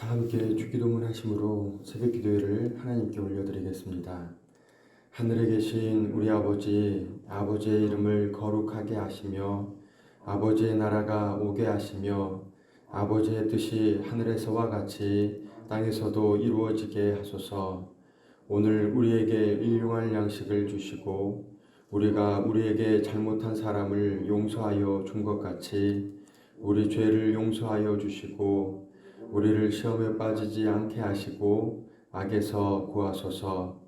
다 함께 주기도문 하심으로 새벽 기도회를 하나님께 올려드리겠습니다. 하늘에 계신 우리 아버지, 아버지의 이름을 거룩하게 하시며 아버지의 나라가 오게 하시며 아버지의 뜻이 하늘에서와 같이 땅에서도 이루어지게 하소서. 오늘 우리에게 일용할 양식을 주시고 우리가 우리에게 잘못한 사람을 용서하여 준 것 같이 우리 죄를 용서하여 주시고 우리를 시험에 빠지지 않게 하시고 악에서 구하소서.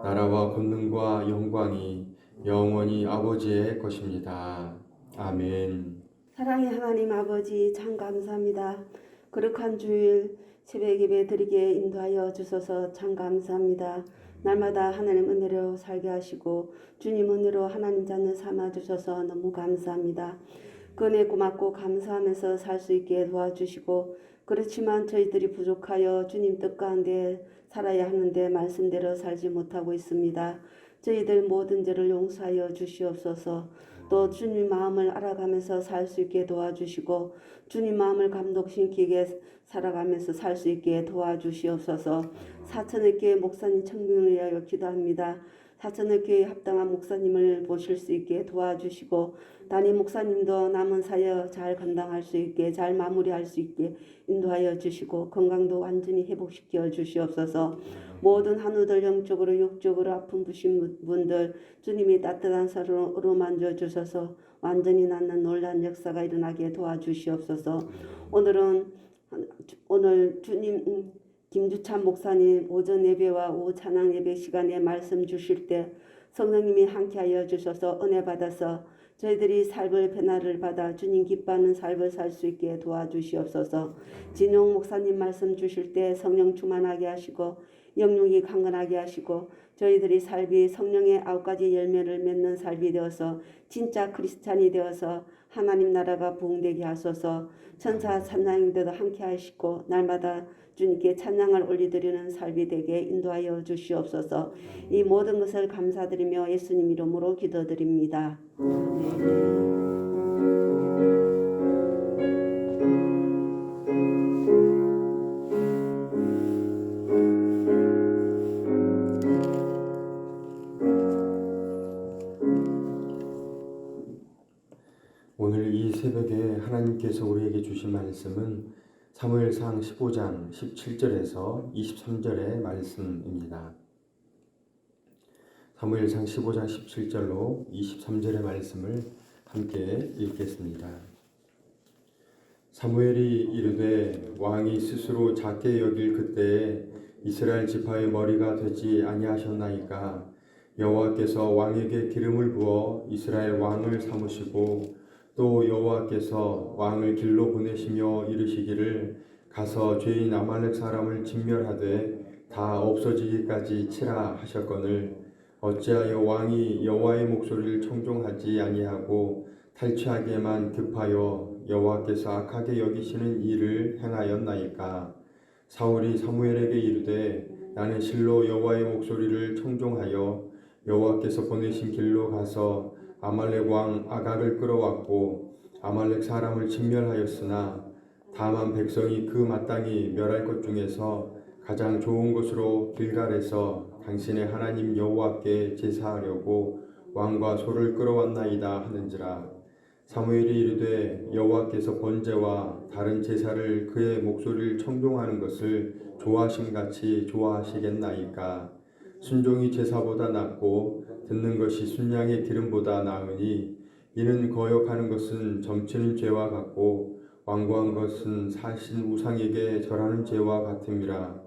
나라와 권능과 영광이 영원히 아버지의 것입니다. 아멘. 사랑의 하나님 아버지, 참 감사합니다. 거룩한 주일 새벽 예배 드리게 인도하여 주셔서 참 감사합니다. 날마다 하나님 은혜로 살게 하시고 주님 은혜로 하나님 자녀 삼아 주셔서 너무 감사합니다. 그 은혜 고맙고 감사하면서 살 수 있게 도와주시고, 그렇지만 저희들이 부족하여 주님 뜻 가운데 살아야 하는데 말씀대로 살지 못하고 있습니다. 저희들 모든 죄를 용서하여 주시옵소서. 또 주님 마음을 알아가면서 살 수 있게 도와주시고 주님 마음을 감동시키게 살아가면서 살 수 있게 도와주시옵소서. 사천의 교회 목사님 청빙을 위하여 기도합니다. 사천의 교회에 합당한 목사님을 모실 수 있게 도와주시고 담임 목사님도 남은 사역 잘 감당할 수 있게, 잘 마무리할 수 있게 인도하여 주시고 건강도 완전히 회복시켜 주시옵소서. 모든 한우들 영적으로 육적으로 아픈 부신 분들 주님이 따뜻한 사랑으로 만져주셔서 완전히 낫는 놀란 역사가 일어나게 도와주시옵소서. 오늘 주님 김주찬 목사님 오전 예배와 오후 찬양 예배 시간에 말씀 주실 때 성령님이 함께하여 주셔서 은혜 받아서 저희들이 삶의 변화를 받아 주님 기뻐하는 삶을 살 수 있게 도와주시옵소서. 진용 목사님 말씀 주실 때 성령 충만하게 하시고 영육이 강건하게 하시고 저희들이 삶이 성령의 9가지 열매를 맺는 삶이 되어서 진짜 크리스찬이 되어서 하나님 나라가 부흥되게 하소서. 천사 찬양인데도 함께 하시고 날마다 주님께 찬양을 올려드리는 삶이 되게 인도하여 주시옵소서. 이 모든 것을 감사드리며 예수님 이름으로 기도드립니다. 오늘 이 새벽에 하나님께서 우리에게 주신 말씀은 사무엘상 15장 17절에서 23절의 말씀입니다. 사무엘상 15장 17절로 23절의 말씀을 함께 읽겠습니다. 사무엘이 이르되 왕이 스스로 작게 여길 그때에 이스라엘 지파의 머리가 되지 아니하셨나이까. 여호와께서 왕에게 기름을 부어 이스라엘 왕을 삼으시고 또 여호와께서 왕을 길로 보내시며 이르시기를 가서 죄인 아말렉 사람을 진멸하되 다 없어지기까지 치라 하셨거늘 어찌하여 왕이 여호와의 목소리를 청종하지 아니하고 탈취하기에만 급하여 여호와께서 악하게 여기시는 일을 행하였나이까. 사울이 사무엘에게 이르되 나는 실로 여호와의 목소리를 청종하여 여호와께서 보내신 길로 가서 아말렉 왕 아각을 끌어왔고 아말렉 사람을 진멸하였으나 다만 백성이 그 마땅히 멸할 것 중에서 가장 좋은 것으로 길갈에서 당신의 하나님 여호와께 제사하려고 왕과 소를 끌어왔나이다 하는지라. 사무엘이 이르되 여호와께서 번제와 다른 제사를 그의 목소리를 청종하는 것을 좋아하심같이 좋아하시겠나이까. 순종이 제사보다 낫고 듣는 것이 순양의 기름보다 나으니 이는 거역하는 것은 점치는 죄와 같고 완고한 것은 사신 우상에게 절하는 죄와 같음이라.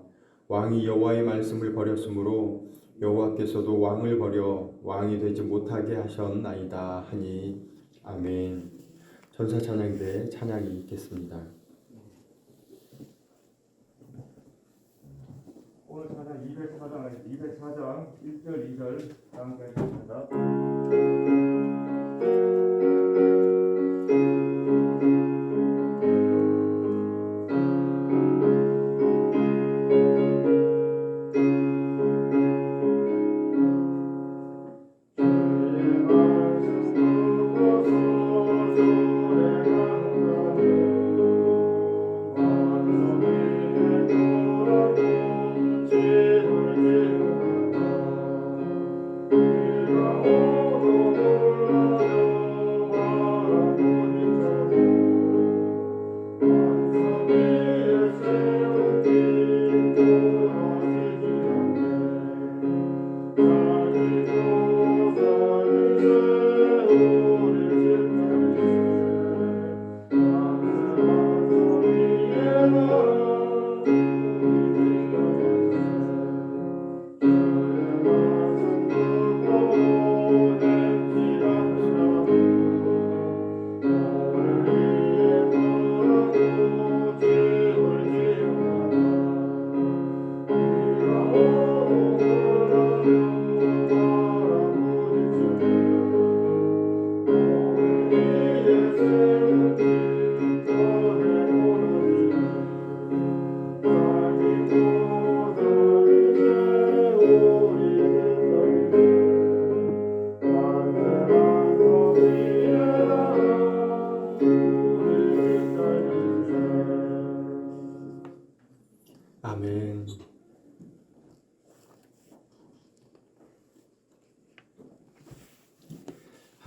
왕이 여호와의 말씀을 버렸으므로 여호와께서도 왕을 버려 왕이 되지 못하게 하셨나이다 하니. 아멘. 전사 찬양대 찬양이 있겠습니다. 오늘 찬양 204장 1절 2절 함께 하겠습니다.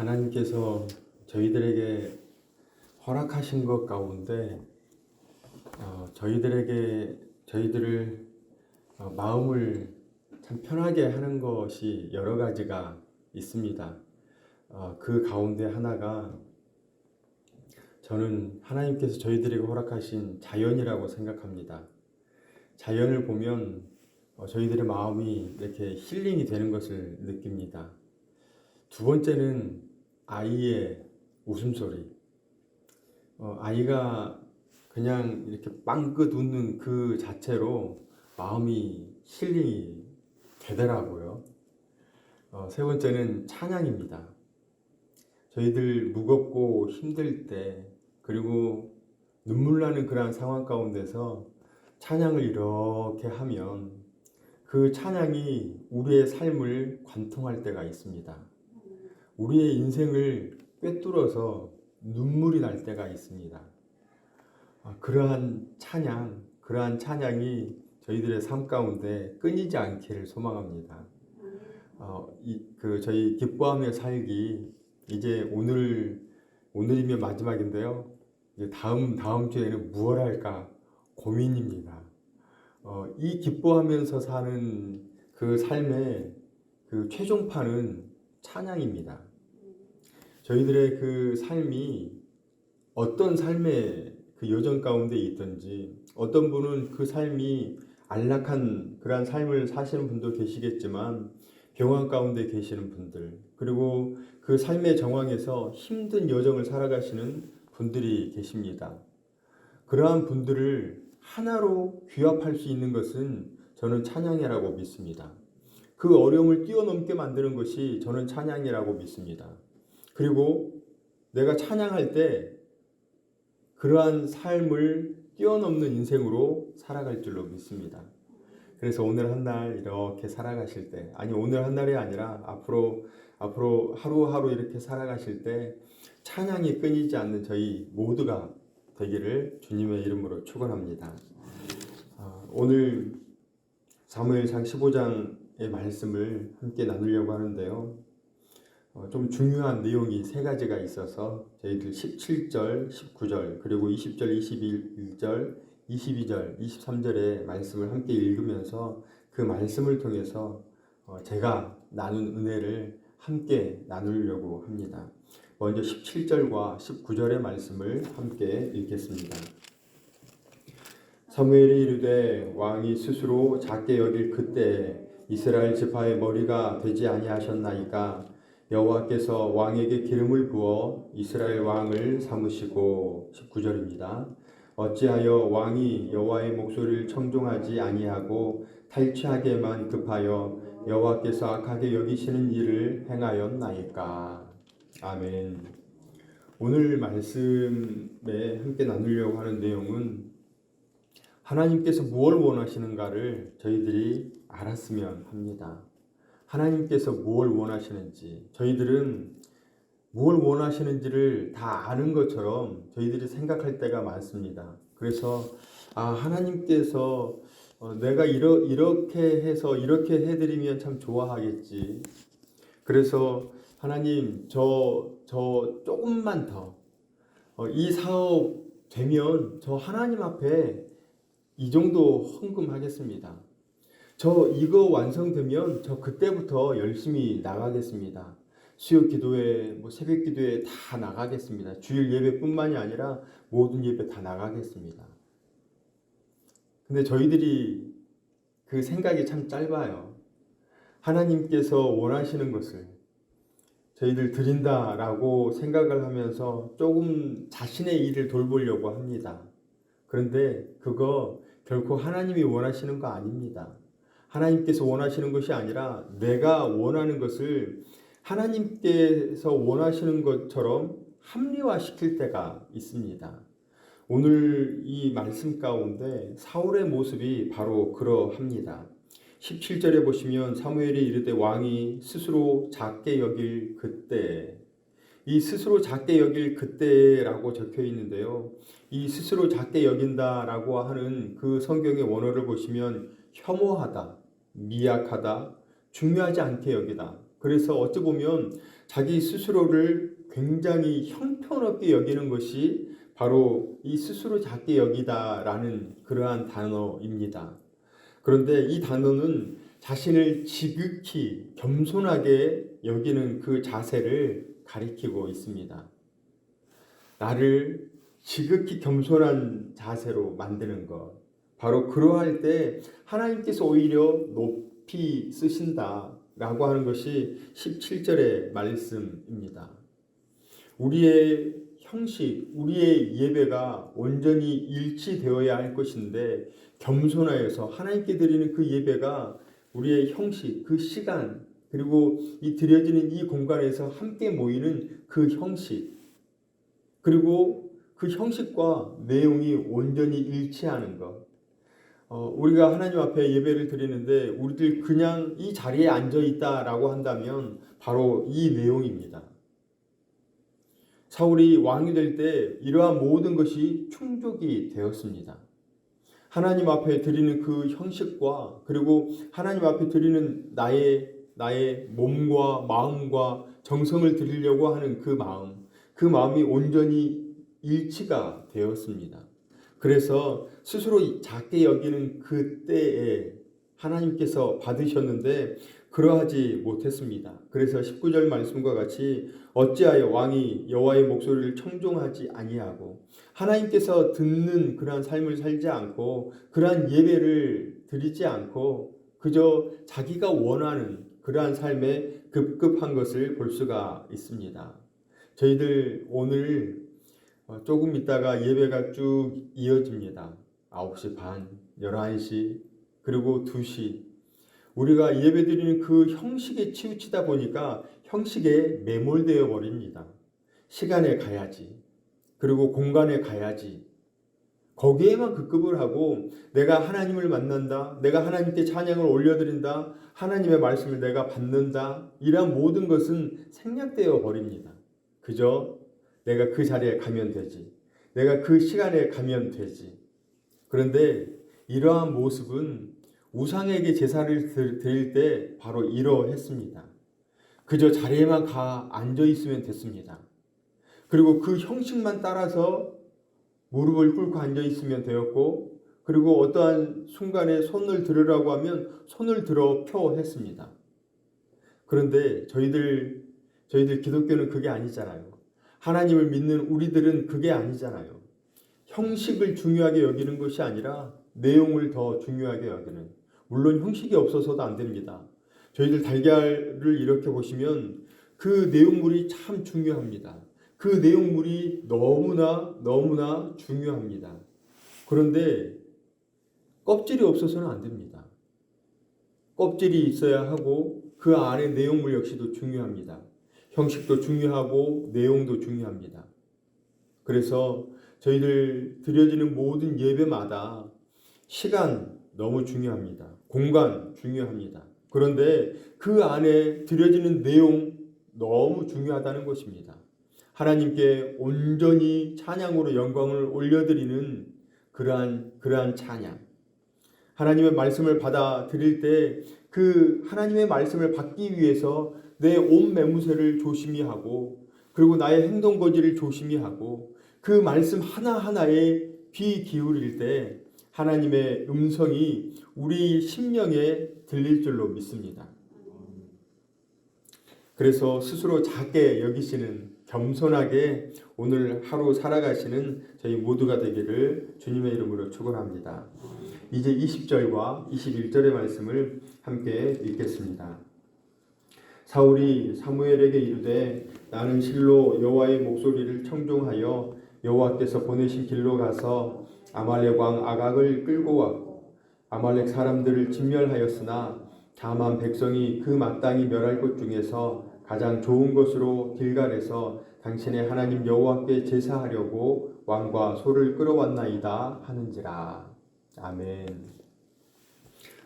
하나님께서 저희들에게 허락하신 것 가운데 저희들을 마음을 참 편하게 하는 것이 여러 가지가 있습니다. 그 가운데 하나가 저는 하나님께서 저희들에게 허락하신 자연이라고 생각합니다. 자연을 보면 저희들의 마음이 이렇게 힐링이 되는 것을 느낍니다. 두 번째는 아이의 웃음소리. 아이가 그냥 이렇게 빵긋 웃는 그 자체로 마음이 힐링이 되더라고요. 세 번째는 찬양입니다. 저희들 무겁고 힘들 때 그리고 눈물 나는 그러한 상황 가운데서 찬양을 이렇게 하면 그 찬양이 우리의 삶을 관통할 때가 있습니다. 우리의 인생을 꿰뚫어서 눈물이 날 때가 있습니다. 그러한 찬양이 저희들의 삶 가운데 끊이지 않기를 소망합니다. 저희 기뻐하며 살기 이제 오늘이면 마지막인데요. 이제 다음 주에는 무엇 할까 고민입니다. 이 기뻐하면서 사는 그 삶의 그 최종판은 찬양입니다. 저희들의 그 삶이 어떤 삶의 그 여정 가운데 있든지 어떤 분은 그 삶이 안락한 그러한 삶을 사시는 분도 계시겠지만 병환 가운데 계시는 분들 그리고 그 삶의 정황에서 힘든 여정을 살아가시는 분들이 계십니다. 그러한 분들을 하나로 규합할 수 있는 것은 저는 찬양이라고 믿습니다. 그 어려움을 뛰어넘게 만드는 것이 저는 찬양이라고 믿습니다. 그리고 내가 찬양할 때 그러한 삶을 뛰어넘는 인생으로 살아갈 줄로 믿습니다. 그래서 오늘 한 날 이렇게 살아가실 때, 아니 오늘 한 날이 아니라 앞으로 하루하루 이렇게 살아가실 때 찬양이 끊이지 않는 저희 모두가 되기를 주님의 이름으로 축원합니다. 오늘 사무엘상 15장의 말씀을 함께 나누려고 하는데요. 좀 중요한 내용이 세 가지가 있어서 저희들 17절, 19절, 그리고 20절, 21절, 22절, 23절의 말씀을 함께 읽으면서 그 말씀을 통해서 제가 나눈 은혜를 함께 나누려고 합니다. 먼저 17절과 19절의 말씀을 함께 읽겠습니다. 사무엘이 이르되 왕이 스스로 작게 여길 그때 이스라엘 지파의 머리가 되지 아니하셨나이까 여호와께서 왕에게 기름을 부어 이스라엘 왕을 삼으시고 19절입니다. 어찌하여 왕이 여호와의 목소리를 청종하지 아니하고 탈취하게만 급하여 여호와께서 악하게 여기시는 일을 행하였나이까. 아멘. 오늘 말씀에 함께 나누려고 하는 내용은 하나님께서 무엇을 원하시는가를 저희들이 알았으면 합니다. 하나님께서 무엇을 원하시는지, 저희들은 무엇을 원하시는지를 다 아는 것처럼 저희들이 생각할 때가 많습니다. 그래서 하나님께서 내가 이렇게 해서 이렇게 해드리면 참 좋아하겠지. 그래서 하나님 저 조금만 더 이 사업 되면 저 하나님 앞에 이 정도 헌금하겠습니다. 저 이거 완성되면 저 그때부터 열심히 나가겠습니다. 수요 기도회, 새벽 기도회 다 나가겠습니다. 주일 예배뿐만이 아니라 모든 예배 다 나가겠습니다. 근데 저희들이 그 생각이 참 짧아요. 하나님께서 원하시는 것을 저희들 드린다라고 생각을 하면서 조금 자신의 일을 돌보려고 합니다. 그런데 그거 결코 하나님이 원하시는 거 아닙니다. 하나님께서 원하시는 것이 아니라 내가 원하는 것을 하나님께서 원하시는 것처럼 합리화시킬 때가 있습니다. 오늘 이 말씀 가운데 사울의 모습이 바로 그러합니다. 17절에 보시면 사무엘이 이르되 왕이 스스로 작게 여길 그때, 이 스스로 작게 여길 그때라고 적혀 있는데요. 이 스스로 작게 여긴다라고 하는 그 성경의 원어를 보시면 혐오하다, 미약하다, 중요하지 않게 여기다 그래서 어찌 보면 자기 스스로를 굉장히 형편없게 여기는 것이 바로 이 스스로 작게 여기다라는 그러한 단어입니다. 그런데 이 단어는 자신을 지극히 겸손하게 여기는 그 자세를 가리키고 있습니다. 나를 지극히 겸손한 자세로 만드는 것. 바로 그러할 때 하나님께서 오히려 높이 쓰신다라고 하는 것이 17절의 말씀입니다. 우리의 형식, 우리의 예배가 온전히 일치되어야 할 것인데 겸손하여서 하나님께 드리는 그 예배가 우리의 형식, 그 시간, 그리고 이 드려지는 이 공간에서 함께 모이는 그 형식, 그리고 그 형식과 내용이 온전히 일치하는 것. 우리가 하나님 앞에 예배를 드리는데 우리들 그냥 이 자리에 앉아 있다라고 한다면 바로 이 내용입니다. 사울이 왕이 될 때 이러한 모든 것이 충족이 되었습니다. 하나님 앞에 드리는 그 형식과 그리고 하나님 앞에 드리는 나의 몸과 마음과 정성을 드리려고 하는 그 마음이 온전히 일치가 되었습니다. 그래서 스스로 작게 여기는 그때에 하나님께서 받으셨는데 그러하지 못했습니다. 그래서 19절 말씀과 같이 어찌하여 왕이 여호와의 목소리를 청종하지 아니하고 하나님께서 듣는 그러한 삶을 살지 않고 그러한 예배를 드리지 않고 그저 자기가 원하는 그러한 삶에 급급한 것을 볼 수가 있습니다. 저희들 오늘 조금 있다가 예배가 쭉 이어집니다. 9시 반, 11시, 그리고 2시. 우리가 예배드리는 그 형식에 치우치다 보니까 형식에 매몰되어 버립니다. 시간에 가야지. 그리고 공간에 가야지. 거기에만 급급을 하고 내가 하나님을 만난다. 내가 하나님께 찬양을 올려드린다. 하나님의 말씀을 내가 받는다. 이러한 모든 것은 생략되어 버립니다. 그저 내가 그 자리에 가면 되지. 내가 그 시간에 가면 되지. 그런데 이러한 모습은 우상에게 제사를 드릴 때 바로 이러했습니다. 그저 자리에만 가 앉아 있으면 됐습니다. 그리고 그 형식만 따라서 무릎을 꿇고 앉아 있으면 되었고, 그리고 어떠한 순간에 손을 들으라고 하면 손을 들어 펴했습니다. 그런데 저희들 기독교는 그게 아니잖아요. 하나님을 믿는 우리들은 그게 아니잖아요. 형식을 중요하게 여기는 것이 아니라 내용을 더 중요하게 여기는. 물론 형식이 없어서도 안 됩니다. 저희들 달걀을 이렇게 보시면 그 내용물이 참 중요합니다. 그 내용물이 너무나 중요합니다. 그런데 껍질이 없어서는 안 됩니다. 껍질이 있어야 하고 그 안에 내용물 역시도 중요합니다. 형식도 중요하고 내용도 중요합니다. 그래서 저희들 드려지는 모든 예배마다 시간 너무 중요합니다. 공간 중요합니다. 그런데 그 안에 드려지는 내용 너무 중요하다는 것입니다. 하나님께 온전히 찬양으로 영광을 올려드리는 그러한 찬양. 하나님의 말씀을 받아 드릴 때 그 하나님의 말씀을 받기 위해서 내 온 매무새를 조심히 하고 그리고 나의 행동 거지를 조심히 하고 그 말씀 하나하나에 귀 기울일 때 하나님의 음성이 우리 심령에 들릴 줄로 믿습니다. 그래서 스스로 작게 여기시는 겸손하게 오늘 하루 살아가시는 저희 모두가 되기를 주님의 이름으로 축원합니다. 이제 20절과 21절의 말씀을 함께 읽겠습니다. 사울이 사무엘에게 이르되 나는 실로 여호와의 목소리를 청종하여 여호와께서 보내신 길로 가서 아말렉 왕 아각을 끌고 왔고 아말렉 사람들을 진멸하였으나 다만 백성이 그 마땅히 멸할 것 중에서 가장 좋은 것으로 길갈에서 당신의 하나님 여호와께 제사하려고 왕과 소를 끌어왔나이다 하는지라. 아멘.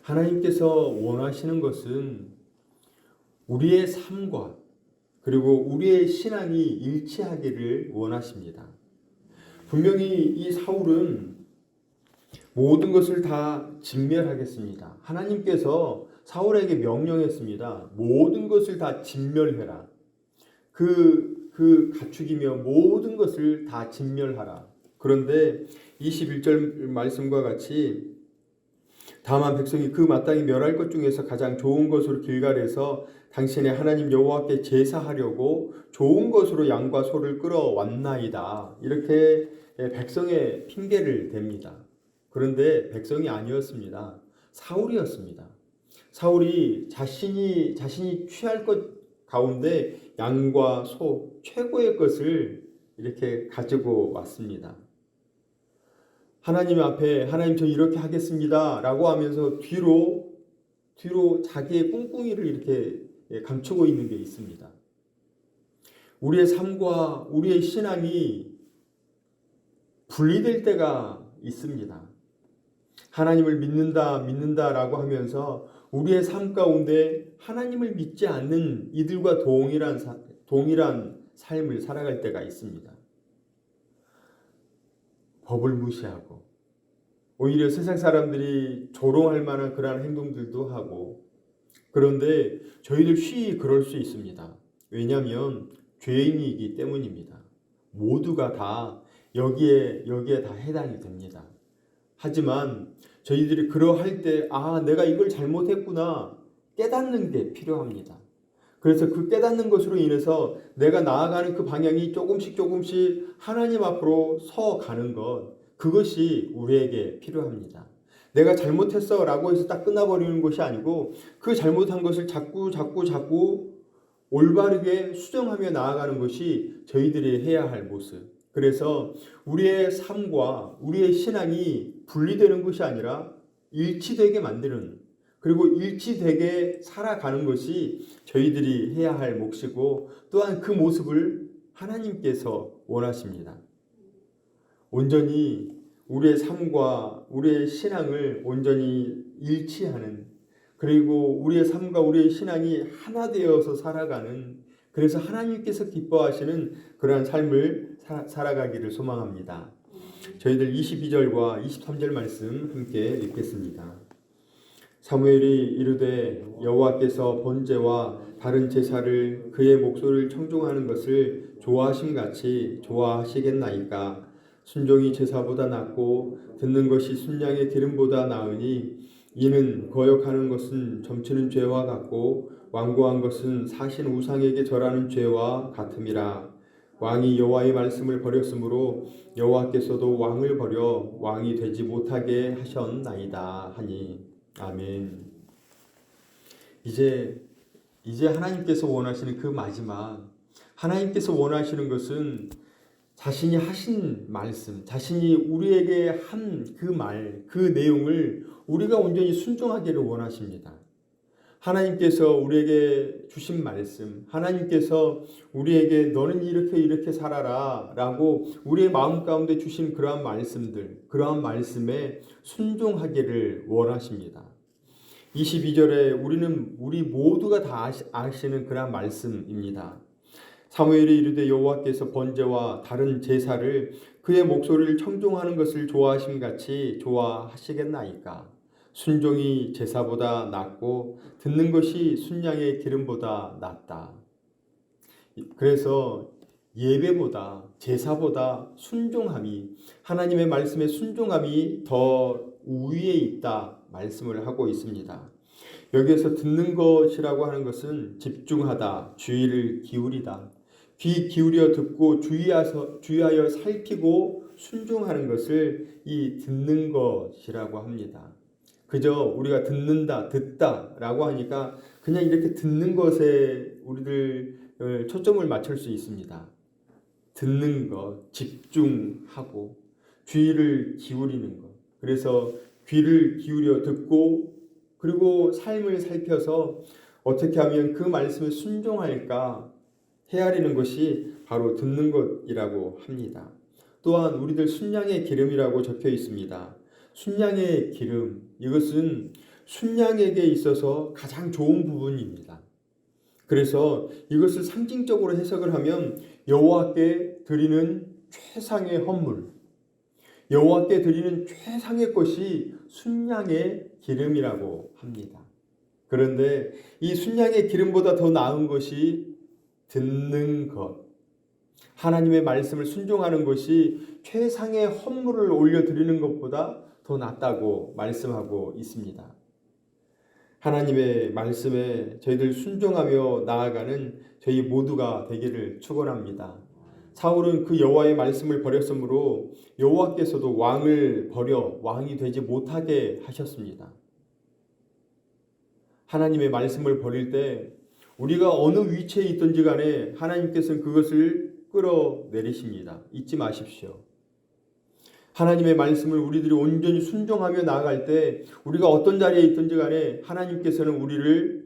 하나님께서 원하시는 것은 우리의 삶과 그리고 우리의 신앙이 일치하기를 원하십니다. 분명히 이 사울은 모든 것을 다 진멸하겠습니다. 하나님께서 사울에게 명령했습니다. 모든 것을 다 진멸해라. 그 가축이며 모든 것을 다 진멸하라. 그런데 21절 말씀과 같이 다만 백성이 그 마땅히 멸할 것 중에서 가장 좋은 것으로 길갈에서 당신의 하나님 여호와께 제사하려고 좋은 것으로 양과 소를 끌어왔나이다. 이렇게 백성의 핑계를 댑니다. 그런데 백성이 아니었습니다. 사울이었습니다. 사울이 자신이 취할 것 가운데 양과 소 최고의 것을 이렇게 가지고 왔습니다. 하나님 앞에 하나님 저 이렇게 하겠습니다 라고 하면서 뒤로 자기의 꿍꿍이를 이렇게 감추고 있는 게 있습니다. 우리의 삶과 우리의 신앙이 분리될 때가 있습니다. 하나님을 믿는다라고 하면서 우리의 삶 가운데 하나님을 믿지 않는 이들과 동일한 삶을 살아갈 때가 있습니다. 법을 무시하고 오히려 세상 사람들이 조롱할 만한 그러한 행동들도 하고, 그런데 저희들 쉬이 그럴 수 있습니다. 왜냐하면 죄인이기 때문입니다. 모두가 다 여기에 다 해당이 됩니다. 하지만 저희들이 그러할 때 내가 이걸 잘못했구나 깨닫는 게 필요합니다. 그래서 그 깨닫는 것으로 인해서 내가 나아가는 그 방향이 조금씩 하나님 앞으로 서가는 것, 그것이 우리에게 필요합니다. 내가 잘못했어 라고 해서 딱 끝나버리는 것이 아니고 그 잘못한 것을 자꾸 올바르게 수정하며 나아가는 것이 저희들이 해야 할 모습. 그래서 우리의 삶과 우리의 신앙이 분리되는 것이 아니라 일치되게 만드는, 그리고 일치되게 살아가는 것이 저희들이 해야 할 몫이고, 또한 그 모습을 하나님께서 원하십니다. 온전히 우리의 삶과 우리의 신앙을 온전히 일치하는, 그리고 우리의 삶과 우리의 신앙이 하나 되어서 살아가는, 그래서 하나님께서 기뻐하시는 그러한 삶을 살아가기를 소망합니다. 저희들 22절과 23절 말씀 함께 읽겠습니다. 사무엘이 이르되 여호와께서 번제와 다른 제사를 그의 목소리를 청종하는 것을 좋아하심같이 좋아하시겠나이까. 순종이 제사보다 낫고 듣는 것이 순양의 기름보다 나으니 이는 거역하는 것은 점치는 죄와 같고 완고한 것은 사신 우상에게 절하는 죄와 같음이라. 왕이 여호와의 말씀을 버렸으므로 여호와께서도 왕을 버려 왕이 되지 못하게 하셨나이다 하니. 아멘. 이제 하나님께서 원하시는 그 마지막, 하나님께서 원하시는 것은 자신이 하신 말씀, 자신이 우리에게 한 그 말, 그 내용을 우리가 온전히 순종하기를 원하십니다. 하나님께서 우리에게 주신 말씀, 하나님께서 우리에게 너는 이렇게 살아라 라고 우리의 마음 가운데 주신 그러한 말씀들, 그러한 말씀에 순종하기를 원하십니다. 22절에 우리 모두가 다 아시는 그러한 말씀입니다. 사무엘이 이르되 여호와께서 번제와 다른 제사를 그의 목소리를 청종하는 것을 좋아하심같이 좋아하시겠나이까. 순종이 제사보다 낫고 듣는 것이 순양의 기름보다 낫다. 그래서 예배보다 제사보다 순종함이, 하나님의 말씀에 순종함이 더 우위에 있다 말씀을 하고 있습니다. 여기에서 듣는 것이라고 하는 것은 집중하다, 주의를 기울이다, 귀 기울여 듣고 주의하여 살피고 순종하는 것을 이 듣는 것이라고 합니다. 그저 우리가 듣다라고 하니까 그냥 이렇게 듣는 것에 우리들 초점을 맞출 수 있습니다. 듣는 것, 집중하고 주의를 기울이는 것. 그래서 귀를 기울여 듣고 그리고 삶을 살펴서 어떻게 하면 그 말씀에 순종할까 헤아리는 것이 바로 듣는 것이라고 합니다. 또한 우리들 순양의 기름이라고 적혀 있습니다. 순양의 기름, 이것은 순양에게 있어서 가장 좋은 부분입니다. 그래서 이것을 상징적으로 해석을 하면 여호와께 드리는 최상의 헌물, 여호와께 드리는 최상의 것이 순양의 기름이라고 합니다. 그런데 이 순양의 기름보다 더 나은 것이 듣는 것. 하나님의 말씀을 순종하는 것이 최상의 헌물을 올려드리는 것보다 더 낫다고 말씀하고 있습니다. 하나님의 말씀에 저희들 순종하며 나아가는 저희 모두가 되기를 축원합니다. 사울은 그 여호와의 말씀을 버렸으므로 여호와께서도 왕을 버려 왕이 되지 못하게 하셨습니다. 하나님의 말씀을 버릴 때 우리가 어느 위치에 있든지 간에 하나님께서는 그것을 끌어내리십니다. 잊지 마십시오. 하나님의 말씀을 우리들이 온전히 순종하며 나아갈 때 우리가 어떤 자리에 있든지 간에 하나님께서는 우리를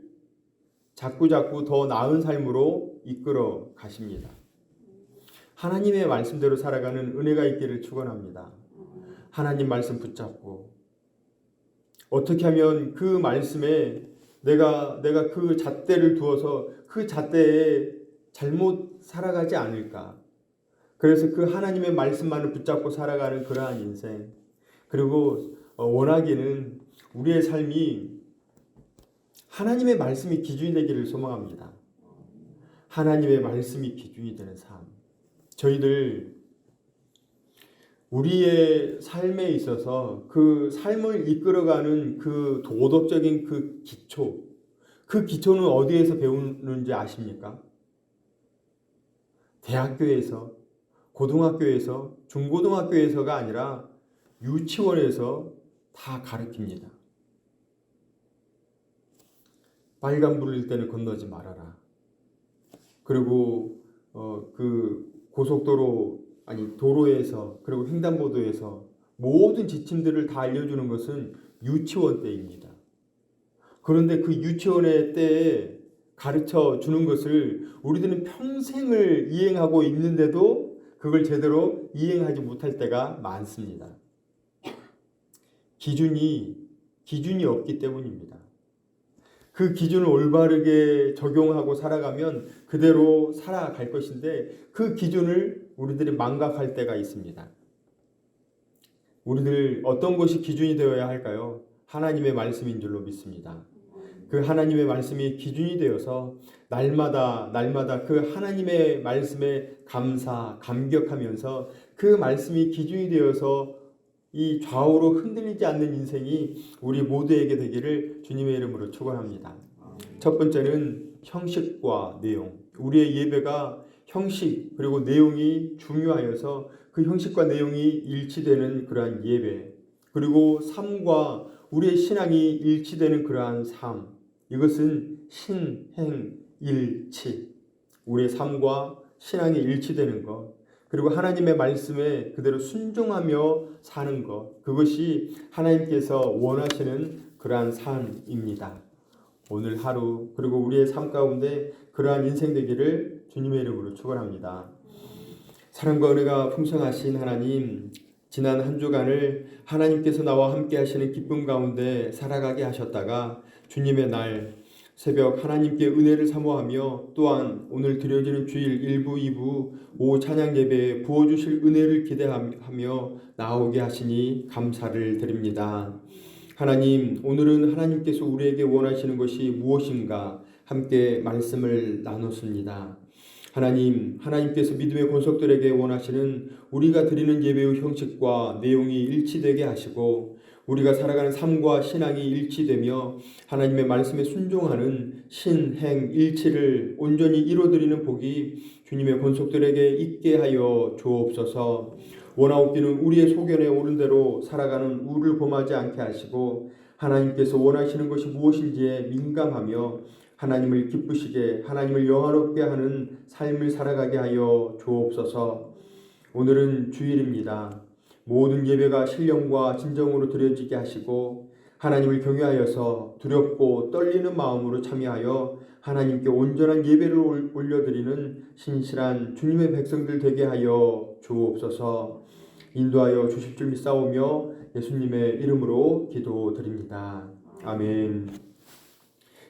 자꾸자꾸 더 나은 삶으로 이끌어 가십니다. 하나님의 말씀대로 살아가는 은혜가 있기를 축원합니다. 하나님 말씀 붙잡고 어떻게 하면 그 말씀에 내가 그 잣대를 두어서 그 잣대에 잘못 살아가지 않을까. 그래서 그 하나님의 말씀만을 붙잡고 살아가는 그러한 인생. 그리고 원하기는 우리의 삶이 하나님의 말씀이 기준이 되기를 소망합니다. 하나님의 말씀이 기준이 되는 삶. 저희들 우리의 삶에 있어서 그 삶을 이끌어가는 그 도덕적인 그 기초는 어디에서 배우는지 아십니까? 대학교에서, 고등학교에서, 중고등학교에서가 아니라 유치원에서 다 가르칩니다. 빨간불일 때는 건너지 말아라. 그리고 그 고속도로 도로에서 그리고 횡단보도에서 모든 지침들을 다 알려주는 것은 유치원 때입니다. 그런데 그 유치원의 때에 가르쳐 주는 것을 우리들은 평생을 이행하고 있는데도 그걸 제대로 이행하지 못할 때가 많습니다. 기준이 없기 때문입니다. 그 기준을 올바르게 적용하고 살아가면 그대로 살아갈 것인데 그 기준을 우리들이 망각할 때가 있습니다. 우리들 어떤 것이 기준이 되어야 할까요? 하나님의 말씀인 줄로 믿습니다. 그 하나님의 말씀이 기준이 되어서 날마다 그 하나님의 말씀에 감격하면서 그 말씀이 기준이 되어서 이 좌우로 흔들리지 않는 인생이 우리 모두에게 되기를 주님의 이름으로 축원합니다. 첫 번째는 형식과 내용. 우리의 예배가 형식 그리고 내용이 중요하여서 그 형식과 내용이 일치되는 그러한 예배. 그리고 삶과 우리의 신앙이 일치되는 그러한 삶. 이것은 신행일치. 우리의 삶과 신앙이 일치되는 것. 그리고 하나님의 말씀에 그대로 순종하며 사는 것. 그것이 하나님께서 원하시는 그러한 삶입니다. 오늘 하루 그리고 우리의 삶 가운데 그러한 인생 되기를 주님의 이름으로 축원합니다. 사랑과 은혜가 풍성하신 하나님, 지난 한 주간을 하나님께서 나와 함께 하시는 기쁨 가운데 살아가게 하셨다가 주님의 날 새벽 하나님께 은혜를 사모하며 또한 오늘 드려지는 주일 1부, 2부 오후 찬양 예배에 부어주실 은혜를 기대하며 나오게 하시니 감사를 드립니다. 하나님, 오늘은 하나님께서 우리에게 원하시는 것이 무엇인가 함께 말씀을 나눴습니다. 하나님께서 믿음의 권속들에게 원하시는 우리가 드리는 예배의 형식과 내용이 일치되게 하시고 우리가 살아가는 삶과 신앙이 일치되며 하나님의 말씀에 순종하는 신행일치를 온전히 이루어드리는 복이 주님의 권속들에게 있게 하여 주옵소서. 원하옵기는 우리의 소견에 오른 대로 살아가는 우리를 범하지 않게 하시고 하나님께서 원하시는 것이 무엇인지에 민감하며 하나님을 기쁘시게 하나님을 영화롭게 하는 삶을 살아가게 하여 주옵소서. 오늘은 주일입니다. 모든 예배가 신령과 진정으로 드려지게 하시고 하나님을 경외하여서 두렵고 떨리는 마음으로 참여하여 하나님께 온전한 예배를 올려드리는 신실한 주님의 백성들 되게 하여 주옵소서. 인도하여 주실 줄 믿사오며 예수님의 이름으로 기도드립니다. 아멘.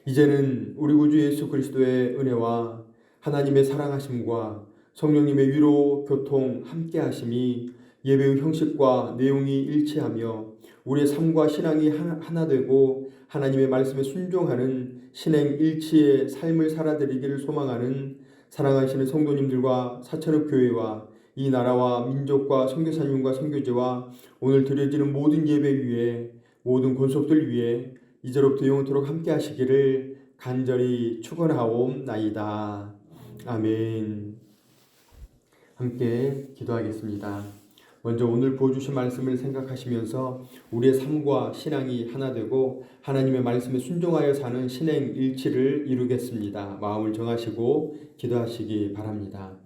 이제는 우리 구주 예수 그리스도의 은혜와 하나님의 사랑하심과 성령님의 위로 교통 함께 하심이 예배의 형식과 내용이 일치하며 우리의 삶과 신앙이 하나 되고 하나님의 말씀에 순종하는 신행 일치의 삶을 살아드리기를 소망하는 사랑하시는 성도님들과 사천읍 교회와 이 나라와 민족과 선교사님과 선교제와 오늘 드려지는 모든 예배 위에 모든 권속들 위에 이제로부터 영원토록 함께 하시기를 간절히 축원하옵나이다. 아멘. 함께 기도하겠습니다. 먼저 오늘 보여주신 말씀을 생각하시면서 우리의 삶과 신앙이 하나 되고 하나님의 말씀에 순종하여 사는 신행 일치를 이루겠습니다. 마음을 정하시고 기도하시기 바랍니다.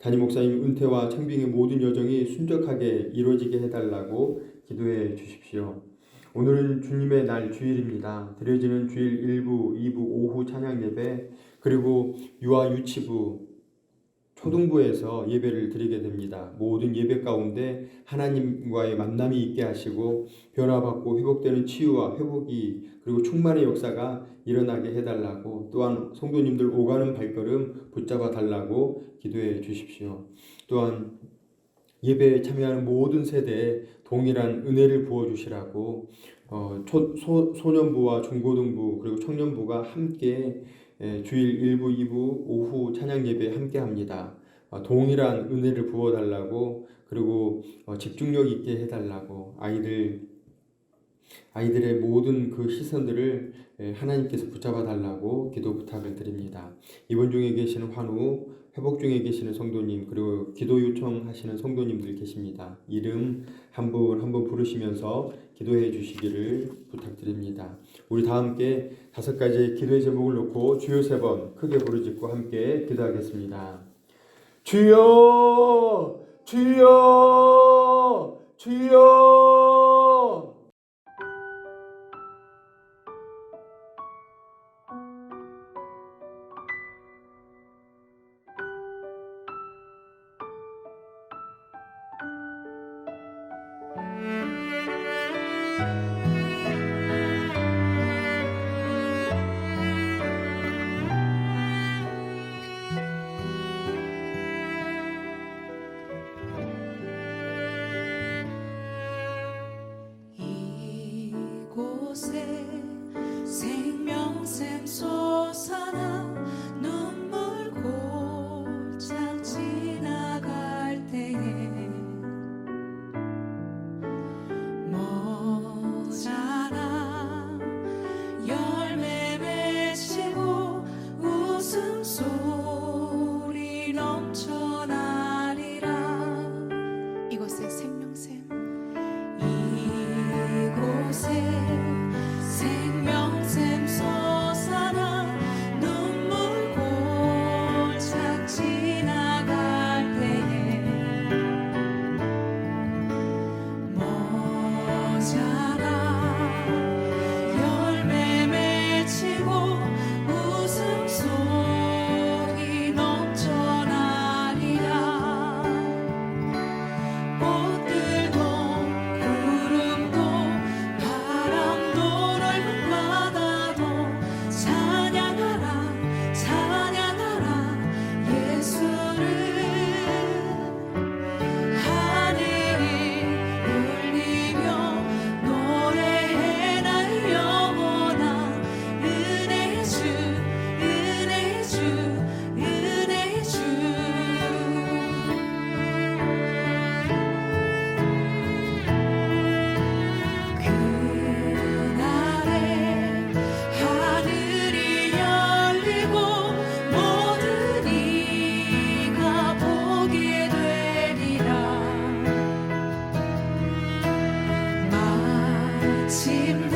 담임 목사님 은퇴와 청빙의 모든 여정이 순적하게 이루어지게 해달라고 기도해 주십시오. 오늘은 주님의 날 주일입니다. 드려지는 주일 1부, 2부, 오후 찬양 예배 그리고 유아 유치부 초등부에서 예배를 드리게 됩니다. 모든 예배 가운데 하나님과의 만남이 있게 하시고 변화받고 회복되는 치유와 회복이 그리고 충만의 역사가 일어나게 해달라고 또한 성도님들 오가는 발걸음 붙잡아 달라고 기도해 주십시오. 또한 예배에 참여하는 모든 세대에 동일한 은혜를 부어주시라고 소년부와 중고등부 그리고 청년부가 함께 주일 1부, 2부, 오후 찬양 예배에 함께 합니다. 동일한 은혜를 부어달라고 그리고 집중력 있게 해달라고 아이들의 모든 그 시선들을 하나님께서 붙잡아 달라고 기도 부탁을 드립니다. 입원 중에 계시는 환우, 회복 중에 계시는 성도님 그리고 기도 요청하시는 성도님들 계십니다. 이름 한 분 한 분 부르시면서 기도해 주시기를 부탁드립니다. 우리 다 함께 5가지의 기도의 제목을 놓고 주여 3번 크게 부르짖고 함께 기도하겠습니다. 주여 주여 주여. 이곳에 생명샘 솟아나 눈물 골짝 지나갈 때에 모자라 열매 맺히고 웃음소리 넘쳐나리라. 이곳에 생명샘 이곳에 생명샘 솟아나 눈물 골짝 지나갈 때에 모자라 열매 맺히고 웃음소리 넘쳐나리라. 꽃들도 구름도 바람도 넓은 바다도 찬양하라 찬양하라 예수를. 하늘이 울리며 노래해 날 영원한 은혜의 주 은혜의 주 은혜의 주. 그날에 하늘이 열리고 모든 이가 보게 되리라. 마침내